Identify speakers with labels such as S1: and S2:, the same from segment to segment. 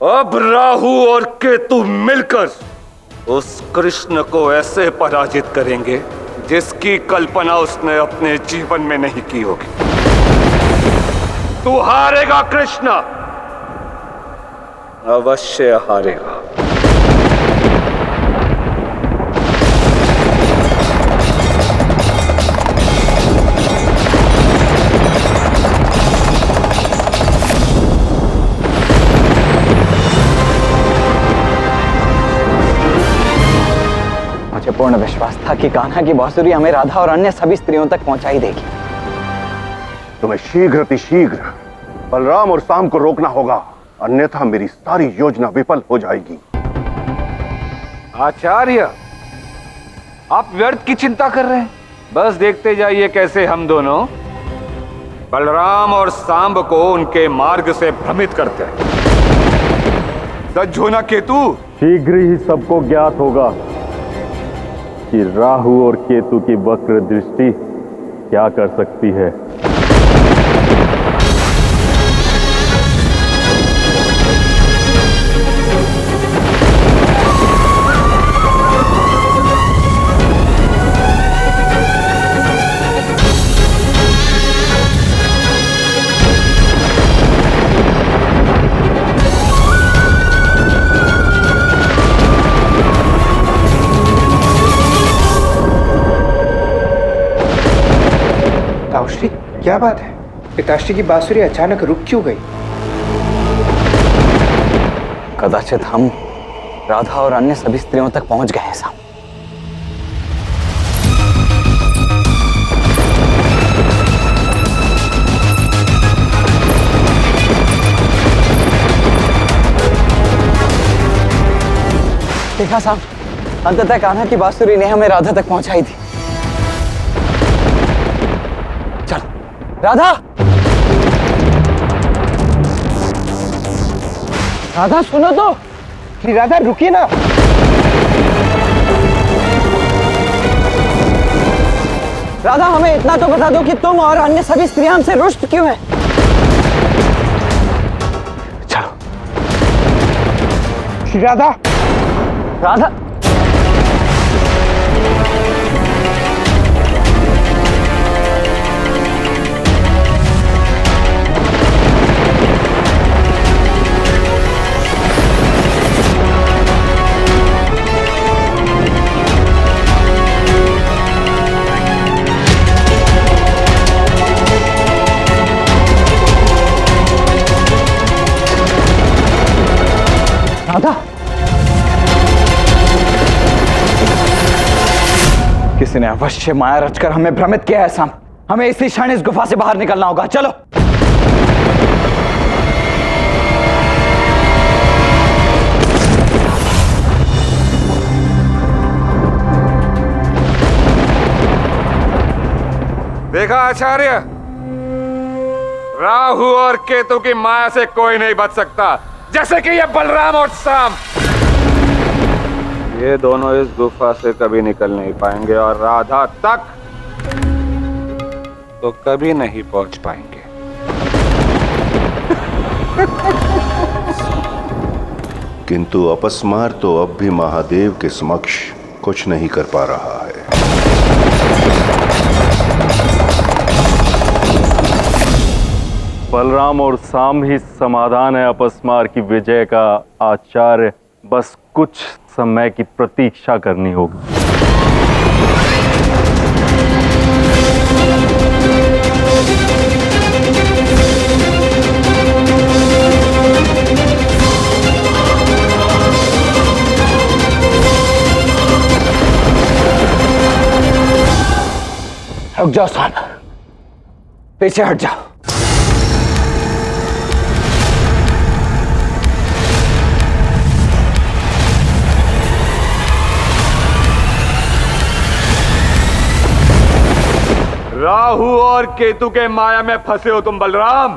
S1: अब राहु और केतु मिलकर उस कृष्ण को ऐसे पराजित करेंगे जिसकी कल्पना उसने अपने जीवन में नहीं की होगी। तू हारेगा कृष्ण, अवश्य हारेगा।
S2: मुझे पूर्ण विश्वास था कि कान्हा की बांसुरी हमें राधा और अन्य सभी स्त्रियों तक पहुंचाई देगी।
S3: तुम्हें शीघ्र अतिशीघ्र बलराम और शाम को रोकना होगा, अन्यथा मेरी सारी योजना विफल हो जाएगी।
S1: आचार्य, आप व्यर्थ की चिंता कर रहे हैं। बस देखते जाइए कैसे हम दोनों बलराम और सांब को उनके मार्ग से भ्रमित करते हैं। सच हो ना केतु?
S4: शीघ्र ही सबको ज्ञात होगा कि राहु और केतु की वक्र दृष्टि क्या कर सकती है।
S5: ताऊश्री, क्या बात है? पिताश्री की बांसुरी अचानक रुक क्यों गई?
S2: कदाचित हम राधा और अन्य सभी स्त्रियों तक पहुंच गए हैं साहब। देखा साहब, अंततः कान्हा की बांसुरी ने हमें राधा तक पहुंचाई थी। चल राधा, राधा सुनो तो।
S5: राधा रुकिए ना।
S2: राधा, हमें इतना तो बता दो कि तुम और अन्य सभी स्त्रियां हमसे रुष्ट क्यों हैं? चलो।
S5: राधा,
S2: राधा, राधा, किसी ने अवश्य माया रचकर हमें भ्रमित किया है साम। हमें इसी क्षण इस गुफा से बाहर निकलना होगा। चलो।
S1: देखा आचार्य, राहु और केतु की माया से कोई नहीं बच सकता, जैसे कि ये बलराम और शाम। ये दोनों इस गुफा से कभी निकल नहीं पाएंगे और राधा तक तो कभी नहीं पहुंच पाएंगे।
S3: किंतु अपस्मार तो अब भी महादेव के समक्ष कुछ नहीं कर पा रहा है।
S4: बलराम और शाम ही समाधान है अपस्मार की विजय का आचार्य। बस कुछ समय की प्रतीक्षा करनी होगी।
S2: रुक जाओ शाम, पीछे हट जाओ।
S1: राहु और केतु के माया में फंसे हो तुम बलराम।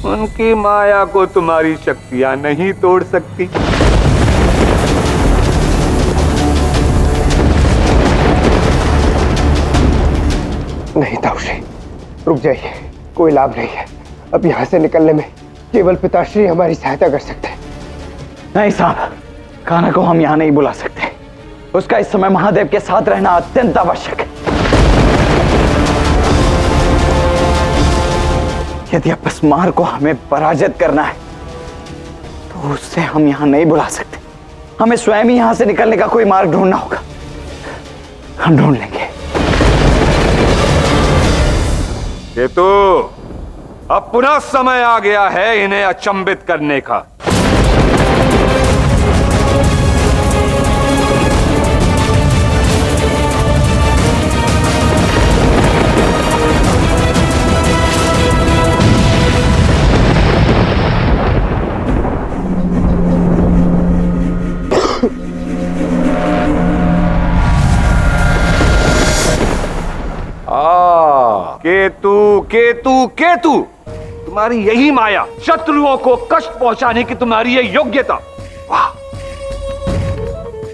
S1: उनकी माया को तुम्हारी शक्तियां नहीं तोड़ सकती।
S5: नहीं ताऊश्री, रुक जाइए, कोई लाभ नहीं है। अब यहाँ से निकलने में केवल पिताश्री हमारी सहायता कर सकते हैं।
S2: नहीं साहब, कान्हा को हम यहां नहीं बुला सकते। उसका इस समय महादेव के साथ रहना अत्यंत आवश्यक है। यदि अपस्मार को हमें पराजित करना है तो उससे हम यहां नहीं बुला सकते। हमें स्वयं ही यहां से निकलने का कोई मार्ग ढूंढना होगा। हम ढूंढ लेंगे।
S1: केतु, अब पुनः समय आ गया है इन्हें अचंभित करने का। केतु केतु केतु, तुम्हारी यही माया, शत्रुओं को कष्ट पहुंचाने की तुम्हारी ये योग्यता, वाह,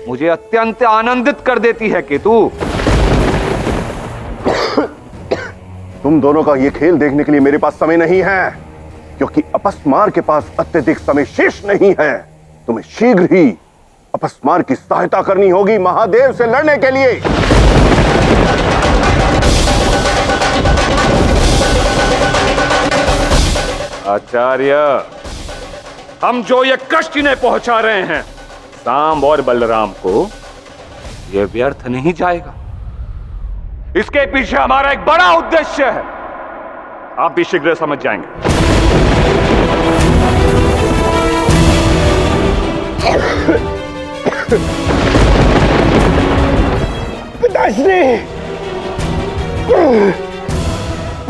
S1: मुझे अत्यंत आनंदित कर देती है केतु।
S3: तुम दोनों का ये खेल देखने के लिए मेरे पास समय नहीं है, क्योंकि अपस्मार के पास अत्यधिक समय शेष नहीं है। तुम्हें शीघ्र ही अपस्मार की सहायता करनी होगी महादेव से लड़ने के लिए।
S1: आचार्य, हम जो ये कष्ट इन्हें पहुंचा रहे हैं सांब और बलराम को, ये व्यर्थ नहीं जाएगा। इसके पीछे हमारा एक बड़ा उद्देश्य है, आप भी शीघ्र समझ जाएंगे।
S5: पिताश्री,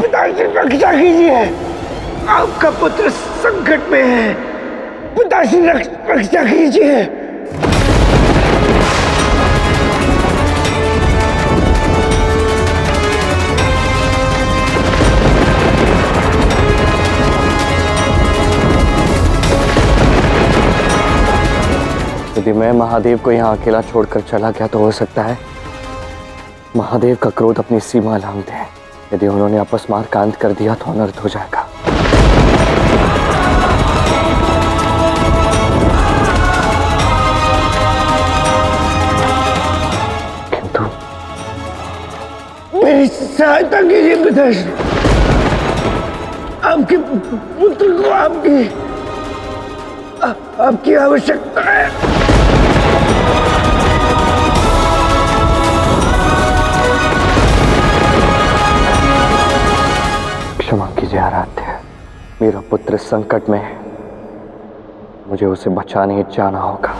S5: पिताश्री रक्षा कीजिए, आपका पुत्र संकट में है। पिताश्री रक्षा कीजिए।
S6: यदि मैं महादेव को यहाँ अकेला छोड़कर चला गया तो हो सकता है महादेव का क्रोध अपनी सीमा लांघ दे। यदि उन्होंने अपस्मार का अंत कर दिया तो अनर्थ हो जाएगा। किंतु
S5: मेरी सहायता कीजिए पिताश्री। आपके पुत्र को आपकी आवश्यकता है।
S6: क्षमा कीजिए आराध्य, मेरा पुत्र संकट में है, मुझे उसे बचाने जाना होगा।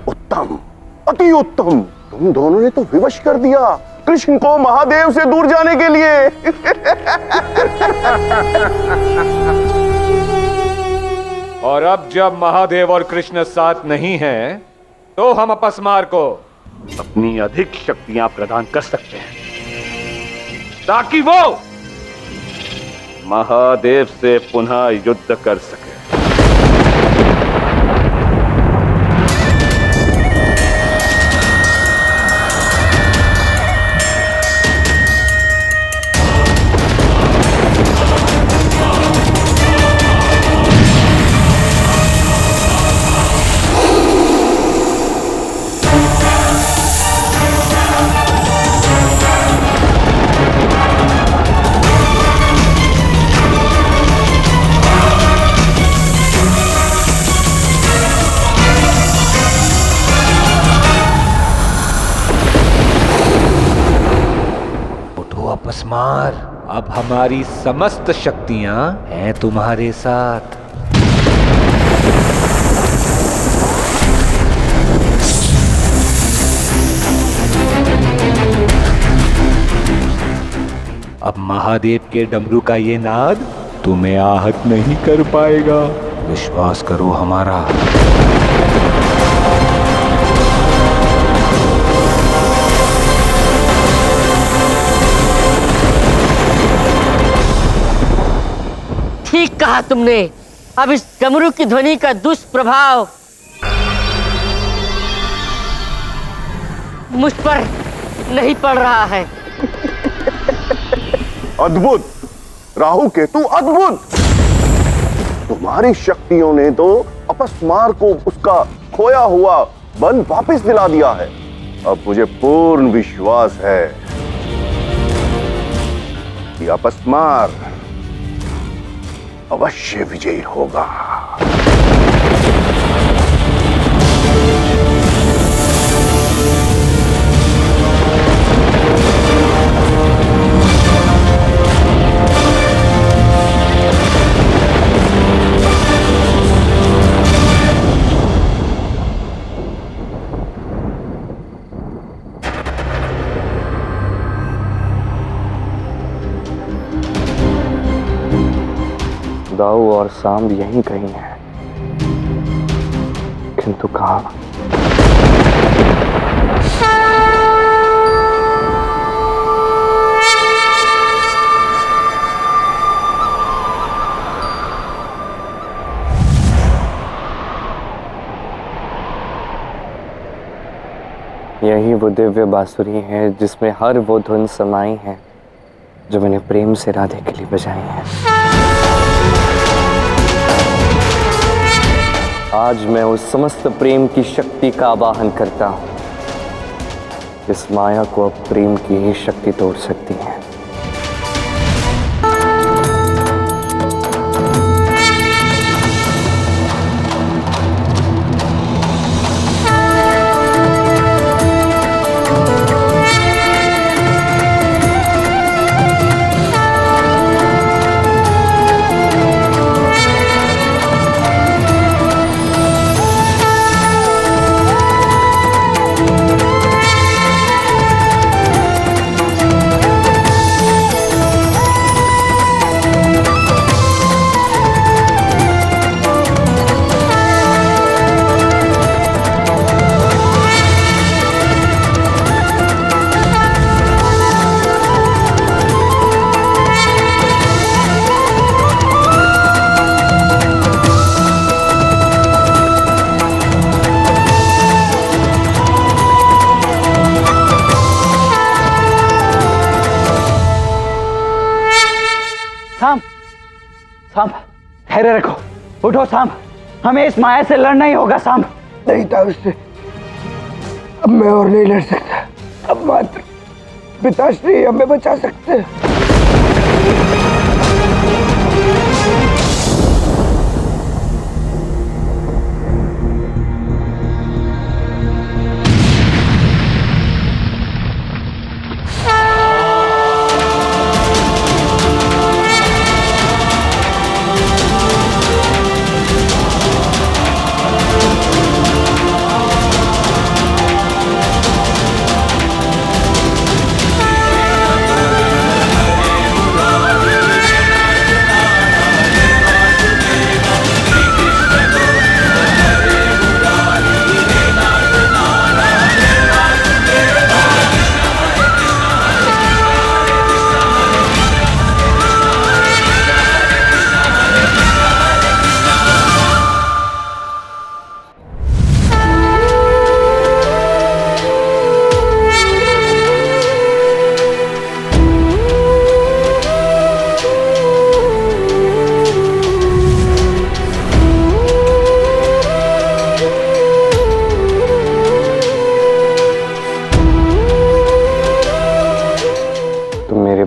S3: उत्तम, अति उत्तम। तुम दोनों ने तो विवश कर दिया कृष्ण को महादेव से दूर जाने के लिए।
S1: और अब जब महादेव और कृष्ण साथ नहीं हैं, तो हम अपस्मार को अपनी अधिक शक्तियां प्रदान कर सकते हैं, ताकि वो महादेव से पुनः युद्ध कर सके। अपस्मार, अब हमारी समस्त शक्तियां हैं तुम्हारे साथ। अब महादेव के डमरू का ये नाद तुम्हें आहत नहीं कर पाएगा, विश्वास करो हमारा।
S7: ठीक कहा तुमने। अब इस डमरू की ध्वनि का दुष्प्रभाव मुझ पर नहीं पड़ रहा है।
S3: अद्भुत राहु केतु, अद्भुत। तुम्हारी शक्तियों ने तो अपस्मार को उसका खोया हुआ बल वापस दिला दिया है। अब मुझे पूर्ण विश्वास है कि अपस्मार अवश्य विजयी होगा।
S6: दाऊ और सांब यहीं कहीं है, किंतु कहाँ? यही वो दिव्य बांसुरी है जिसमें हर वो धुन समाई है जो मैंने प्रेम से राधे के लिए बजाई है। आज मैं उस समस्त प्रेम की शक्ति का आवाहन करता हूं। इस माया को अब प्रेम की ही शक्ति तोड़ सकती है।
S2: सांब, धैर्य रखो, उठो सांब, हमें इस माया से लड़ना ही होगा सांब।
S5: नहीं था उससे, अब मैं और नहीं लड़ सकता। अब मात्र पिताश्री हमें बचा सकते हैं।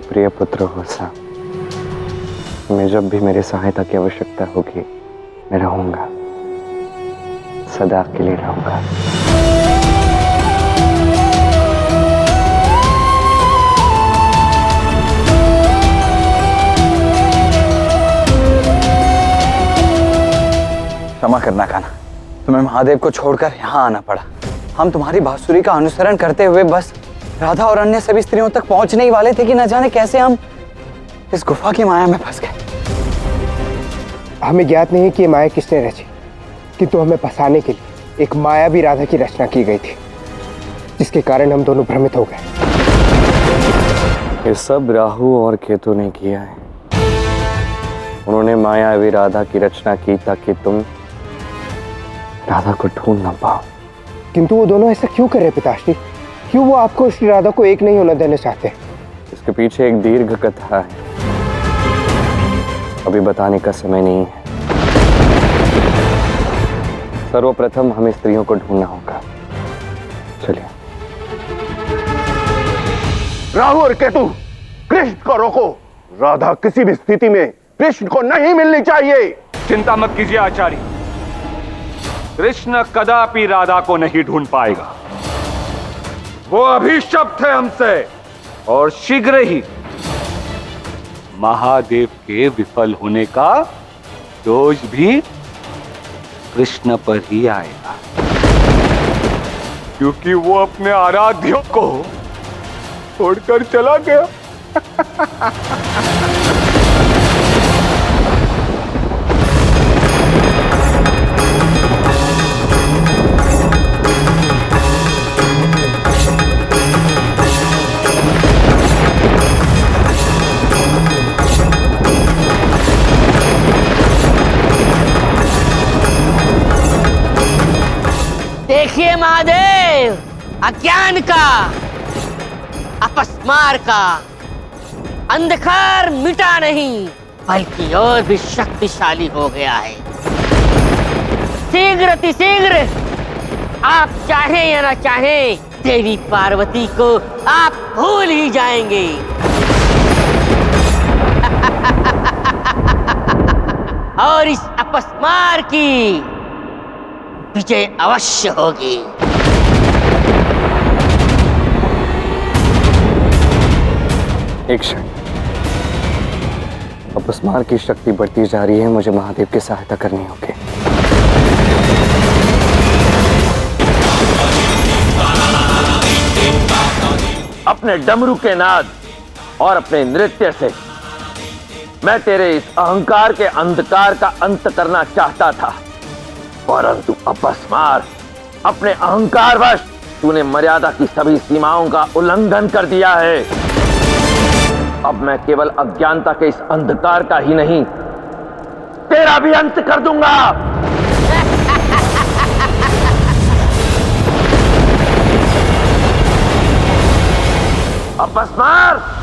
S6: प्रिय पुत्र हो सा, मैं जब भी मेरी सहायता की आवश्यकता होगी मैं रहूंगा, सदा के लिए रहूंगा।
S2: क्षमा करना कान्हा, तुम्हें महादेव को छोड़कर यहाँ आना पड़ा। हम तुम्हारी बांसुरी का अनुसरण करते हुए बस राधा और अन्य सभी स्त्रियों तक पहुंचने ही वाले थे कि न जाने कैसे हम इस गुफा की माया में फंस गए।
S5: हमें ज्ञात नहीं कि ये माया किसने रची, किंतु हमें फंसाने के लिए एक माया भी राधा की रचना की गई थी, जिसके कारण हम दोनों भ्रमित हो गए।
S6: ये सब राहु और केतु ने किया है। उन्होंने मायावी राधा की रचना की ताकि तुम राधा को ढूंढ ना पाओ।
S5: किंतु वो दोनों ऐसा क्यों कर रहे पिताश्री? क्यों वो आपको श्री राधा को एक नहीं होना देना चाहते?
S6: इसके पीछे एक दीर्घ कथा है, अभी बताने का समय नहीं है। सर्वप्रथम हमें स्त्रियों को ढूंढना होगा। चलिए।
S3: राहु और केतु, कृष्ण को रोको। राधा किसी भी स्थिति में कृष्ण को नहीं मिलनी चाहिए।
S1: चिंता मत कीजिए आचार्य, कृष्ण कदापि राधा को नहीं ढूंढ पाएगा। वो अभिशप्त है हमसे और शीघ्र ही महादेव के विफल होने का दोष भी कृष्ण पर ही आएगा, क्योंकि वो अपने आराध्यों को छोड़कर चला गया।
S7: देखिए महादेव, अज्ञान का, अपस्मार का अंधकार मिटा नहीं बल्कि और भी शक्तिशाली हो गया है। शीघ्र अतिशीघ्र, आप चाहे या ना चाहे, देवी पार्वती को आप भूल ही जाएंगे। और इस अपस्मार की विजय अवश्य होगी।
S6: एक क्षण, अपस्मार की शक्ति बढ़ती जा रही है, मुझे महादेव की सहायता करनी होगी।
S8: अपने डमरू के नाद और अपने नृत्य से मैं तेरे इस अहंकार के अंधकार का अंत करना चाहता था, परंतु अपस्मार, अपने अहंकारवश तूने मर्यादा की सभी सीमाओं का उल्लंघन कर दिया है। अब मैं केवल अज्ञानता के इस अंधकार का ही नहीं, तेरा भी अंत कर दूंगा। अपस्मार,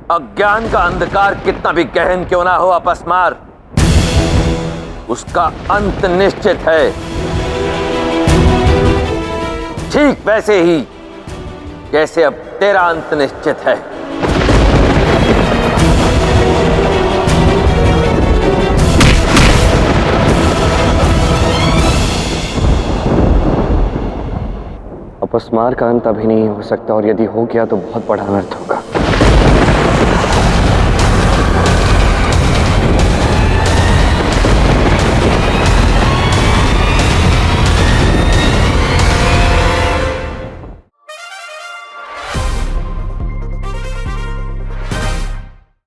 S8: अज्ञान का अंधकार कितना भी गहन क्यों ना हो अपस्मार, उसका अंत निश्चित है। ठीक वैसे ही जैसे अब तेरा अंत निश्चित है।
S6: अपस्मार का अंत अभी नहीं हो सकता, और यदि हो गया तो बहुत बड़ा अनर्थ होगा।